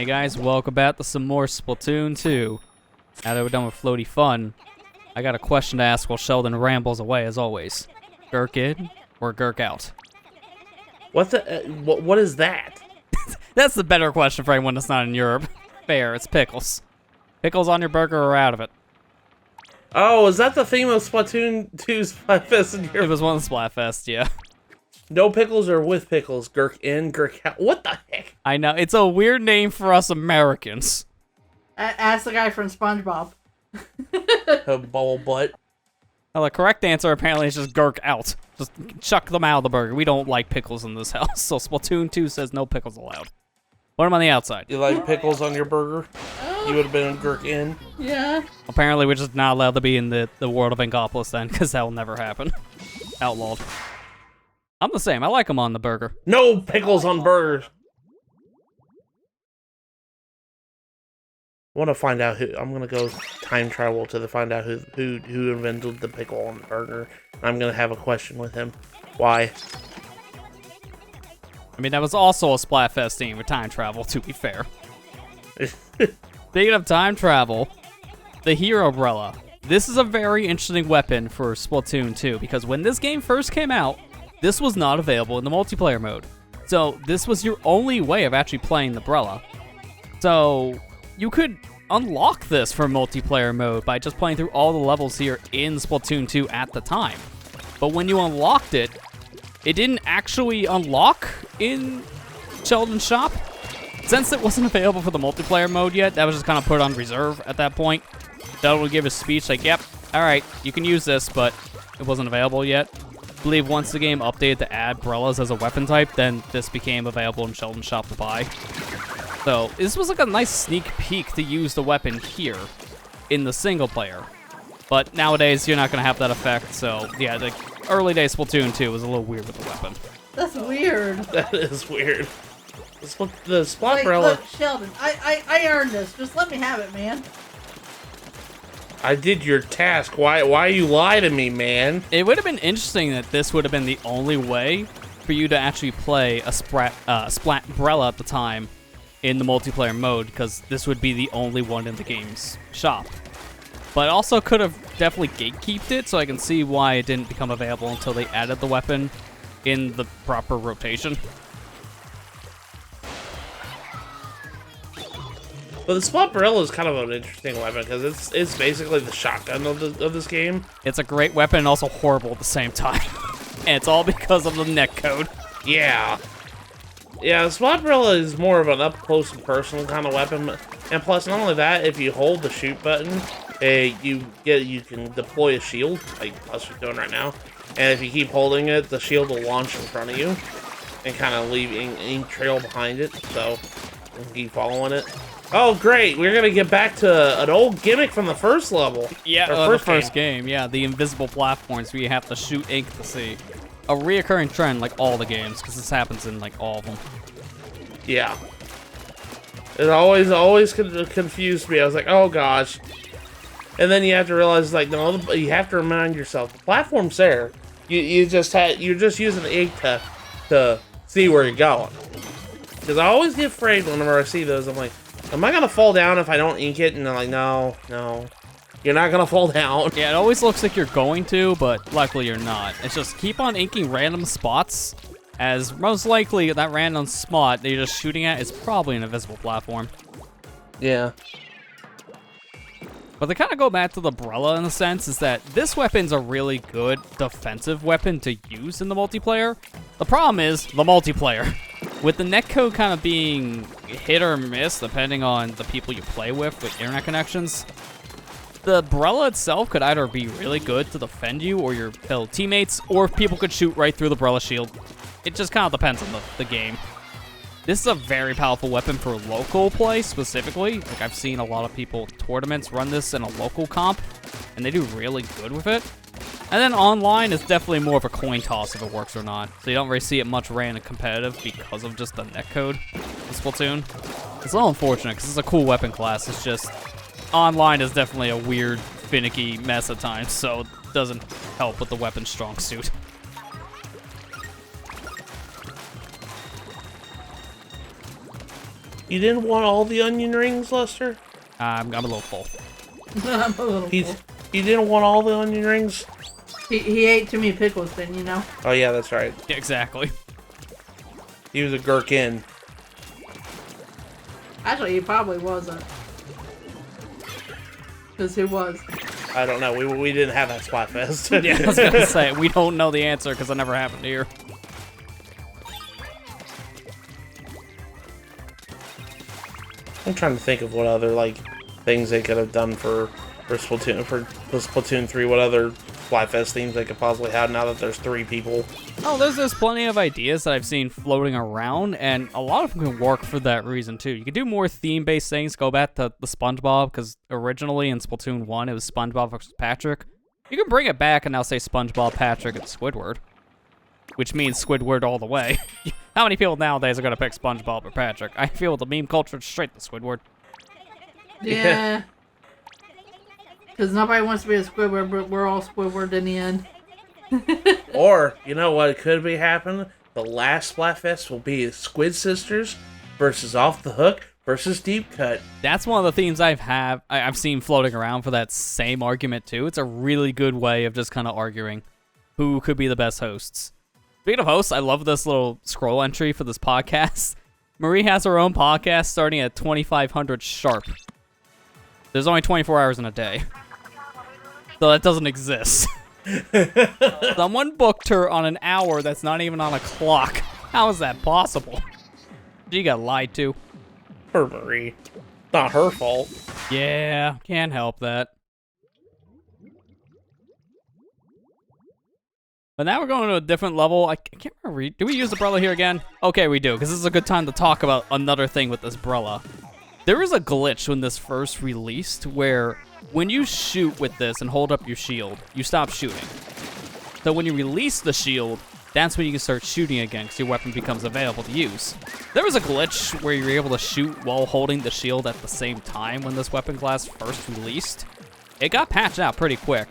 Hey guys, welcome back to some more Splatoon 2. Now that we're done with floaty fun, I got a question to ask while Sheldon rambles away as always. Gurk in or gurk out? What is that? That's the better question for anyone that's not in Europe. Fair, it's pickles. Pickles on your burger or out of it. Oh, is that the theme of Splatoon 2's Splatfest in Europe? It was one of the Splatfest, yeah. No pickles or with pickles? Gurk in, gurk out? What the heck? I know, it's a weird name for us Americans. Ask the guy from SpongeBob. A ball butt. Well, the correct answer apparently is just gurk out. Just chuck them out of the burger. We don't like pickles in this house, so Splatoon 2 says no pickles allowed. Put them on the outside. You like pickles on your burger? You would have been a gurk in. Yeah. Apparently we're just not allowed to be in the world of Inkopolis then, because that will never happen. Outlawed. I'm the same. I like them on the burger. No pickles on burgers. I want to find out who. I'm gonna go time travel to find out who invented the pickle on the burger. I'm gonna have a question with him. Why? I mean, that was also a Splatfest theme with time travel, to be fair. Speaking of time travel, the Hero Umbrella. This is a very interesting weapon for Splatoon 2, because when this game first came out, this was not available in the multiplayer mode. So this was your only way of actually playing the Umbrella. So you could unlock this for multiplayer mode by just playing through all the levels here in Splatoon 2 at the time. But when you unlocked it, it didn't actually unlock in Sheldon's shop. Since it wasn't available for the multiplayer mode yet, that was just kind of put on reserve at that point. Sheldon would give a speech like, yep, alright, you can use this, but it wasn't available yet. I believe once the game updated to add umbrellas as a weapon type, then this became available in Sheldon's shop to buy. So this was like a nice sneak peek to use the weapon here in the single player. But nowadays, you're not going to have that effect, so yeah, the early day Splatoon 2 was a little weird with the weapon. That's weird. That is weird. The Splat Like, Umbrella. look, Sheldon, I earned this. Just let me have it, man. I did your task. Why you lie to me, man? It would have been interesting that this would have been the only way for you to actually play a Splat Umbrella at the time in the multiplayer mode, because this would be the only one in the game's shop. But also could have definitely gatekeeped it, so I can see why it didn't become available until they added the weapon in the proper rotation. But the Splat Umbrella is kind of an interesting weapon because it's basically the shotgun of this game. It's a great weapon and also horrible at the same time. And it's all because of the netcode. Yeah. Yeah, the Splat Umbrella is more of an up-close and personal kind of weapon. And plus, not only that, if you hold the shoot button, you can deploy a shield, like us are doing right now. And if you keep holding it, the shield will launch in front of you and kind of leave ink trail behind it. So you can keep following it. Oh, great. We're going to get back to an old gimmick from the first level. Yeah, the first game. Yeah, the invisible platforms where you have to shoot ink to see. A reoccurring trend like all the games, because this happens in like all of them. Yeah. It always confused me. I was like, oh gosh. And then you have to realize, like, no, you have to remind yourself, the platform's there. You're just using the ink to see where you're going. Because I always get afraid whenever I see those. I'm like, am I gonna fall down if I don't ink it? And they're like, no, you're not gonna fall down. Yeah, it always looks like you're going to, but luckily you're not. It's just keep on inking random spots, as most likely that random spot that you're just shooting at is probably an invisible platform. Yeah. But to kind of go back to the umbrella in a sense, is that this weapon's a really good defensive weapon to use in the multiplayer. The problem is the multiplayer. With the netcode kind of being hit or miss depending on the people you play with internet connections, the umbrella itself could either be really good to defend you or your fellow teammates, or people could shoot right through the umbrella shield. It just kind of depends on the game. This is a very powerful weapon for local play specifically. Like, I've seen a lot of people tournaments run this in a local comp, and they do really good with it. And then online is definitely more of a coin toss if it works or not. So you don't really see it much ran in competitive because of just the netcode in Splatoon. It's a little unfortunate because it's a cool weapon class. It's just online is definitely a weird, finicky mess at times, so it doesn't help with the weapon's strong suit. You didn't want all the onion rings, Lester? I'm a little full. I'm a little full. He didn't want all the onion rings? He ate too many pickles then, you know? Oh yeah, that's right. Yeah, exactly. He was a gherkin. Actually, he probably wasn't. Because who was? I don't know. We didn't have that Splatfest. Yeah, I was gonna say, we don't know the answer because it never happened here. I'm trying to think of what other like things they could have done for Splatoon 3. What other Splatfest themes they could possibly have now that there's 3 people. Oh, there's plenty of ideas that I've seen floating around, and a lot of them can work for that reason too. You could do more theme-based things. Go back to the SpongeBob, because originally in Splatoon 1 it was SpongeBob versus Patrick. You can bring it back and now say SpongeBob, Patrick, and Squidward, which means Squidward all the way. How many people nowadays are gonna pick SpongeBob or Patrick? I feel the meme culture is straight to Squidward. Yeah. Because nobody wants to be a Squidward, but we're all Squidward in the end. Or, you know what could be happening? The last Splatfest will be Squid Sisters versus Off the Hook versus Deep Cut. That's one of the themes I've seen floating around for that same argument too. It's a really good way of just kind of arguing who could be the best hosts. Speaking of hosts, I love this little scroll entry for this podcast. Marie has her own podcast starting at 2500 sharp. There's only 24 hours in a day. So that doesn't exist. Someone booked her on an hour that's not even on a clock. How is that possible? She got lied to. Poor Marie. Not her fault. Yeah, can't help that. But now we're going to a different level. I can't remember. Do we use the Brella here again? Okay, we do, because this is a good time to talk about another thing with this Brella. There was a glitch when this first released where when you shoot with this and hold up your shield, you stop shooting. So when you release the shield, that's when you can start shooting again because your weapon becomes available to use. There was a glitch where you were able to shoot while holding the shield at the same time when this weapon class first released. It got patched out pretty quick.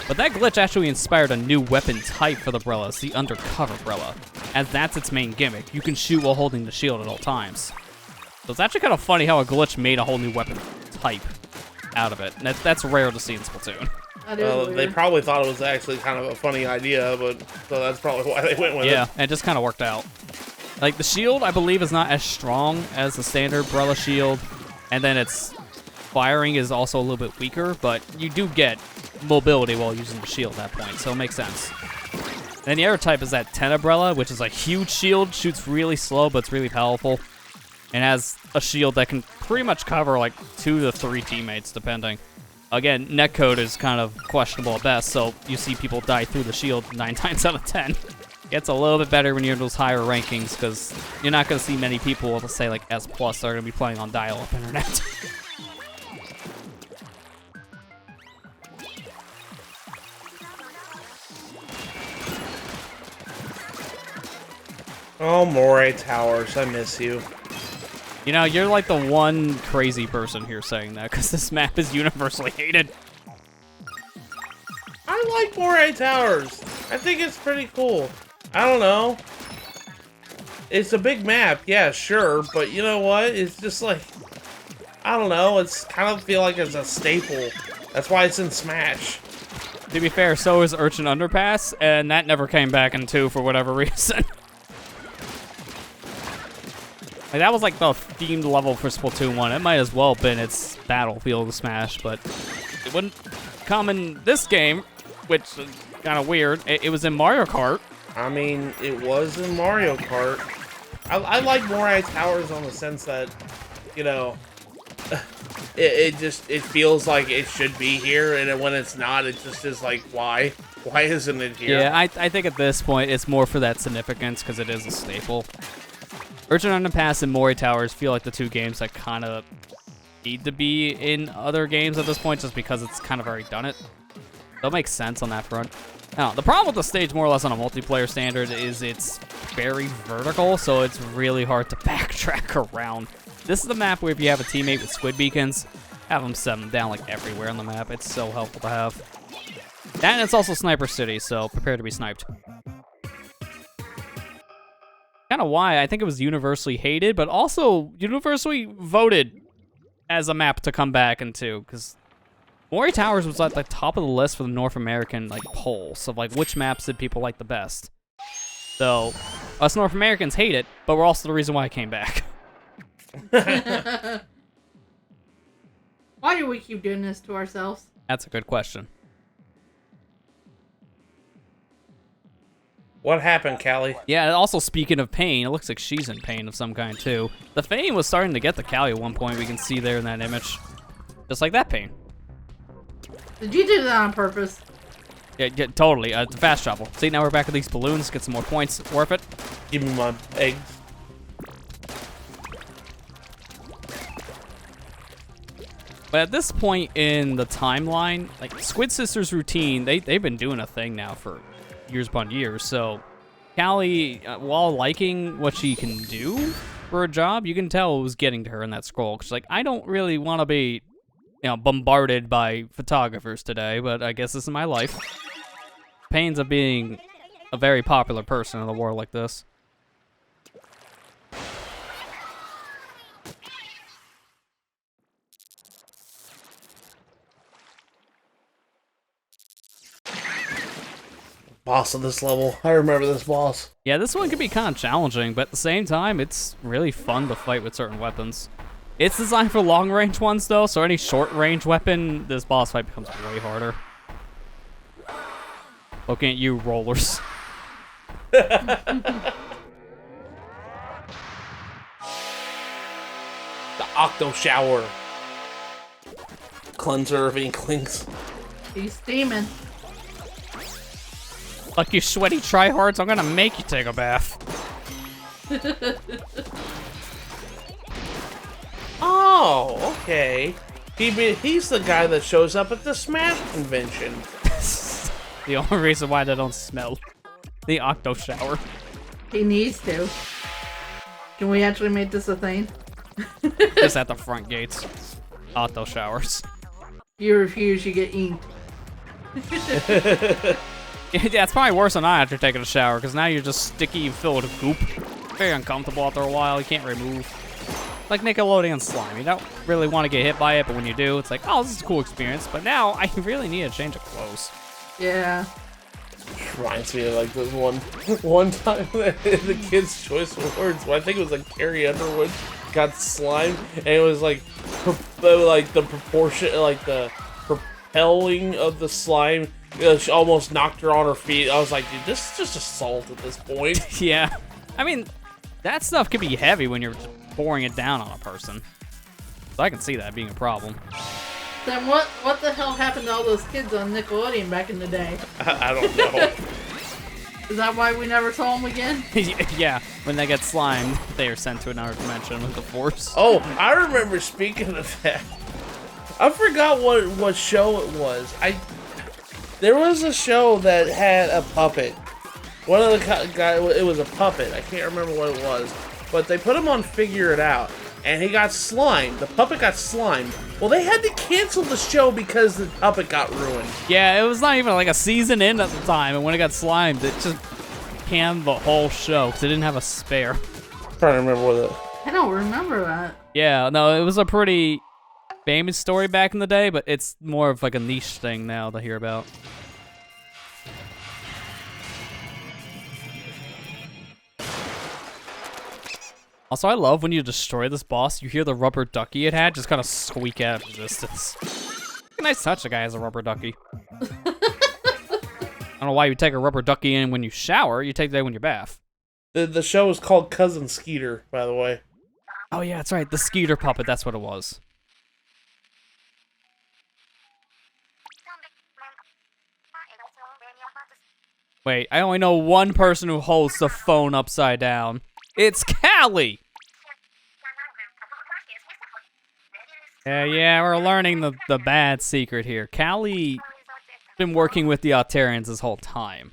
But that glitch actually inspired a new weapon type for the Brella, the Undercover Brella, as that's its main gimmick. You can shoot while holding the shield at all times. So it's actually kind of funny how a glitch made a whole new weapon type out of it. And that's rare to see in Splatoon. Well, they probably thought it was actually kind of a funny idea, but so that's probably why they went with it. Yeah, and it just kind of worked out. Like, the shield, I believe, is not as strong as the standard Brella shield, and then its firing is also a little bit weaker, but you do get mobility while using the shield at that point, so it makes sense. And the other type is that 10 Brella, which is a huge shield, shoots really slow, but it's really powerful, and has a shield that can pretty much cover like 2 to 3 teammates, depending. Again, netcode is kind of questionable at best, so you see people die through the shield 9 times out of 10. Gets a little bit better when you're in those higher rankings, because you're not going to see many people, let's say like S+, that are going to be playing on dial-up internet. Oh, Moray Towers, I miss you. You know, you're like the one crazy person here saying that, because this map is universally hated. I like Moray Towers. I think it's pretty cool. I don't know. It's a big map, yeah, sure, but you know what? It's just like, I don't know, it's kind of feel like it's a staple. That's why it's in Smash. To be fair, so is Urchin Underpass, and that never came back in 2 for whatever reason. Like, that was like the themed level for Splatoon 1. It might as well have been its Battlefield Smash, but it wouldn't come in this game, which is kind of weird. It was in Mario Kart. I mean, it was in Mario Kart. I like Moray Towers on the sense that, you know, it feels like it should be here, and then when it's not, it just is like, why? Why isn't it here? Yeah, I think at this point, it's more for that significance, because it is a staple. Urchin Underpass and Moray Towers feel like the 2 games that kind of need to be in other games at this point, just because it's kind of already done it. That makes sense on that front. Now, the problem with the stage, more or less on a multiplayer standard, is it's very vertical, so it's really hard to backtrack around. This is the map where if you have a teammate with squid beacons, have them set them down like everywhere on the map. It's so helpful to have. And it's also Sniper City, so prepare to be sniped. Kind kind of why I think it was universally hated, but also universally voted as a map to come back into, because Mori Towers was at the top of the list for the North American like polls of like which maps did people like the best. So us North Americans hate it, but we're also the reason why it came back. Why do we keep doing this to ourselves? That's a good question. What happened, Callie? Yeah, also speaking of pain, it looks like she's in pain of some kind too. The Fane was starting to get the Callie at one point, we can see there in that image. Just like that pain. Did you do that on purpose? Yeah, totally. It's a fast travel. See, now we're back with these balloons, get some more points. Worth it. Give me my eggs. But at this point in the timeline, like Squid Sisters routine, they've been doing a thing now for years upon years. So Callie, while liking what she can do for a job, you can tell it was getting to her in that scroll. She's like, I don't really want to be, bombarded by photographers today, but I guess this is my life. Pains of being a very popular person in a world like this. Boss of this level. I remember this boss. Yeah, this one can be kind of challenging, but at the same time, it's really fun to fight with certain weapons. It's designed for long-range ones, though, so any short-range weapon, this boss fight becomes way harder. Looking at you, rollers. The Octo Shower. Cleanser of Inklings. He's steaming. Like you sweaty tryhards, I'm gonna make you take a bath. Oh, okay. He's the guy that shows up at the Smash convention. The only reason why they don't smell. The Octo Shower. He needs to. Can we actually make this a thing? Just at the front gates. Octo Showers. You refuse, you get inked. Yeah, it's probably worse than I after taking a shower, because now you're just sticky and filled with goop. Very uncomfortable after a while, you can't remove. Like Nickelodeon slime, you don't really want to get hit by it, but when you do, it's like, oh, this is a cool experience, but now I really need a change of clothes. Yeah. Reminds me of like this one time the Kids' Choice Awards, where I think it was like Carrie Underwood got slime, and it was like the proportion, like the propelling of the slime. She almost knocked her on her feet. I was like, dude, this is just assault at this point. Yeah. I mean, that stuff can be heavy when you're just pouring it down on a person. So I can see that being a problem. Then what the hell happened to all those kids on Nickelodeon back in the day? I don't know. Is that why we never saw them again? Yeah, when they get slimed, they are sent to another dimension with the Force. Oh, I remember, speaking of that, I forgot what show it was. There was a show that had a puppet. One of the guys, it was a puppet. I can't remember what it was. But they put him on Figure It Out. And he got slimed. The puppet got slimed. Well, they had to cancel the show because the puppet got ruined. Yeah, it was not even like a season in at the time. And when it got slimed, it just canned the whole show because it didn't have a spare. I'm trying to remember what it. I don't remember that. Yeah, no, it was a pretty famous story back in the day, but it's more of like a niche thing now to hear about. Also, I love when you destroy this boss, you hear the rubber ducky it had just kind of squeak out of existence. Nice touch, the guy has a rubber ducky. I don't know why you take a rubber ducky in when you shower, you take that when you bath. The show is called Cousin Skeeter, by the way. Oh yeah, that's right, the Skeeter puppet, that's what it was. Wait, I only know one person who holds the phone upside down. It's Callie! Yeah, we're learning the bad secret here. Callie's been working with the Octarians this whole time.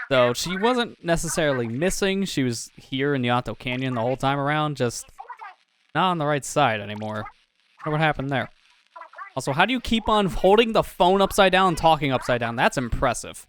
So she wasn't necessarily missing. She was here in the Octo Canyon the whole time around, just not on the right side anymore. I wonder what happened there. Also, how do you keep on holding the phone upside down and talking upside down? That's impressive.